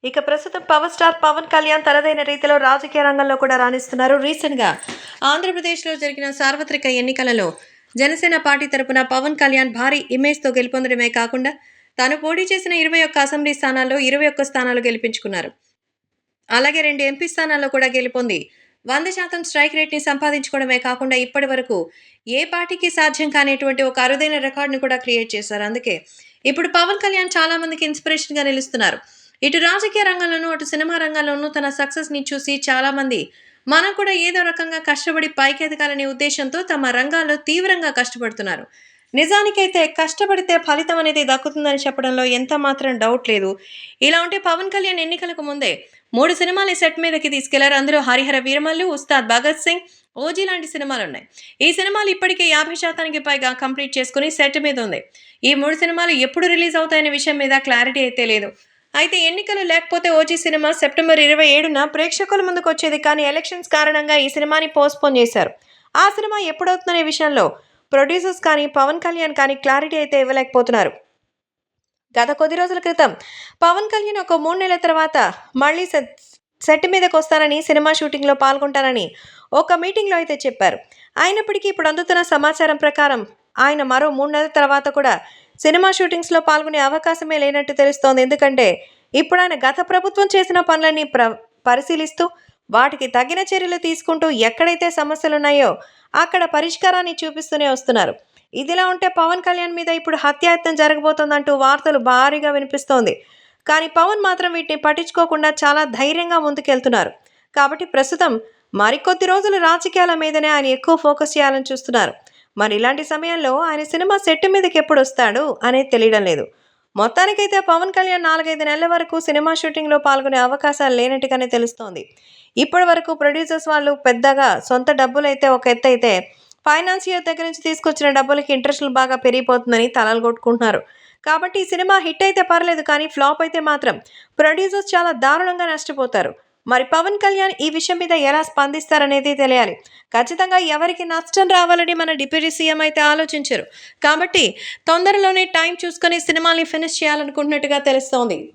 ఇక ప్రస్తుతం power star Pawan Kalyan తనదైన రీతిలో రాజకీయ రంగంలో కూడా రాణిస్తున్నారు. రీసెంట్గా ఆంధ్రప్రదేశ్లో జరిగిన సార్వత్రిక ఎన్నికలలో జనసేన పార్టీ తరపున పవన్ కళ్యాణ్ భారీ ఇమేజ్తో గెలుపొందడమే కాకుండా తాను పోటీ చేసిన 21 అసెంబ్లీ స్థానాల్లో 21 స్థానాలు గెలిపించుకున్నారు. అలాగే 2 ఎంపీ స్థానాల్లో కూడా గెలుపొంది 100% స్ట్రైక్ రేట్ని సంపాదించుకోవడమే కాకుండా ఇప్పటి వరకు ఏ పార్టీకి సాధ్యం కానిటువంటి ఒక అరుదైన రికార్డును కూడా క్రియేట్ చేశారు. అందుకే ఇప్పుడు పవన్ కళ్యాణ్ చాలా మందికి ఇన్స్పిరేషన్గా నిలుస్తున్నారు. ఇటు రాజకీయ రంగంలోనూ అటు సినిమా రంగంలోనూ తన సక్సెస్ని చూసి చాలామంది మనం కూడా ఏదో రకంగా కష్టపడి పైకి ఎదగాలనే ఉద్దేశంతో తమ రంగాల్లో తీవ్రంగా కష్టపడుతున్నారు. నిజానికైతే కష్టపడితే ఫలితం అనేది దక్కుతుందని చెప్పడంలో ఎంత మాత్రం డౌట్ లేదు. ఇలా ఉంటే పవన్ కళ్యాణ్ ఎన్నికలకు ముందే 3 సినిమాల్ని సెట్ మీదకి తీసుకెళ్లారు. అందులో హరిహర వీరమల్లు, ఉస్తాద్ భగత్ సింగ్, ఓజీ లాంటి సినిమాలున్నాయి. ఈ సినిమాలు ఇప్పటికే 50% పైగా కంప్లీట్ చేసుకుని సెట్ మీద ఉంది. ఈ 3 సినిమాలు ఎప్పుడు రిలీజ్ అవుతాయనే విషయం మీద క్లారిటీ అయితే లేదు. అయితే ఎన్నికలు లేకపోతే ఓజీ సినిమా సెప్టెంబర్ 27న ప్రేక్షకుల ముందుకు వచ్చేది. కానీ ఎలక్షన్స్ కారణంగా ఈ సినిమాని పోస్ట్పోన్ చేశారు. ఆ సినిమా ఎప్పుడవుతుందనే విషయంలో ప్రొడ్యూసర్స్ కానీ పవన్ కళ్యాణ్ కానీ క్లారిటీ అయితే ఇవ్వలేకపోతున్నారు. గత కొద్ది రోజుల క్రితం పవన్ కళ్యాణ్ ఒక 3 నెలల తర్వాత మళ్ళీ సెట్ మీదకి వస్తానని, సినిమా షూటింగ్లో పాల్గొంటానని ఒక మీటింగ్లో అయితే చెప్పారు. అయినప్పటికీ ఇప్పుడు అందుతున్న సమాచారం ప్రకారం ఆయన మరో 3 నెలల తర్వాత కూడా సినిమా షూటింగ్స్లో పాల్గొనే అవకాశమే లేనట్టు తెలుస్తోంది. ఎందుకంటే ఇప్పుడు ఆయన గత ప్రభుత్వం చేసిన పనులన్నీ పరిశీలిస్తూ వాటికి తగిన చర్యలు తీసుకుంటూ ఎక్కడైతే సమస్యలున్నాయో అక్కడ పరిష్కారాన్ని చూపిస్తూనే వస్తున్నారు. ఇదిలా ఉంటే పవన్ కళ్యాణ్ మీద ఇప్పుడు హత్యాయత్నం జరగబోతోందంటూ వార్తలు భారీగా వినిపిస్తోంది. కానీ పవన్ మాత్రం వీటిని పట్టించుకోకుండా చాలా ధైర్యంగా ముందుకెళ్తున్నారు. కాబట్టి ప్రస్తుతం మరికొద్ది రోజులు రాజకీయాల మీదనే ఆయన ఎక్కువ ఫోకస్ చేయాలని చూస్తున్నారు. మరి ఇలాంటి సమయంలో ఆయన సినిమా సెట్ మీదకి ఎప్పుడు వస్తాడు అనేది తెలియడం లేదు. మొత్తానికైతే పవన్ కళ్యాణ్ 4-5 నెలల వరకు సినిమా షూటింగ్లో పాల్గొనే అవకాశాలు లేనట్టుగానే తెలుస్తోంది. ఇప్పటి వరకు ప్రొడ్యూసర్స్ వాళ్ళు పెద్దగా సొంత డబ్బులైతే ఒక ఎత్తు అయితే, ఫైనాన్సియర్ దగ్గర నుంచి తీసుకొచ్చిన డబ్బులకి ఇంట్రెస్టులు బాగా పెరిగిపోతుందని తలలు కొట్టుకుంటున్నారు. కాబట్టి ఈ సినిమా హిట్ అయితే పర్లేదు, కానీ ఫ్లాప్ అయితే మాత్రం ప్రొడ్యూసర్స్ చాలా దారుణంగా నష్టపోతారు. మరి పవన్ కళ్యాణ్ ఈ విషయం మీద ఎలా స్పందిస్తారనేది తెలియాలి. ఖచ్చితంగా ఎవరికి నష్టం రావాలని మన డిప్యూటీ సీఎం అయితే ఆలోచించరు. కాబట్టి తొందరలోనే టైం చూసుకొని సినిమాల్ని ఫినిష్ చేయాలనుకుంటున్నట్టుగా తెలుస్తోంది.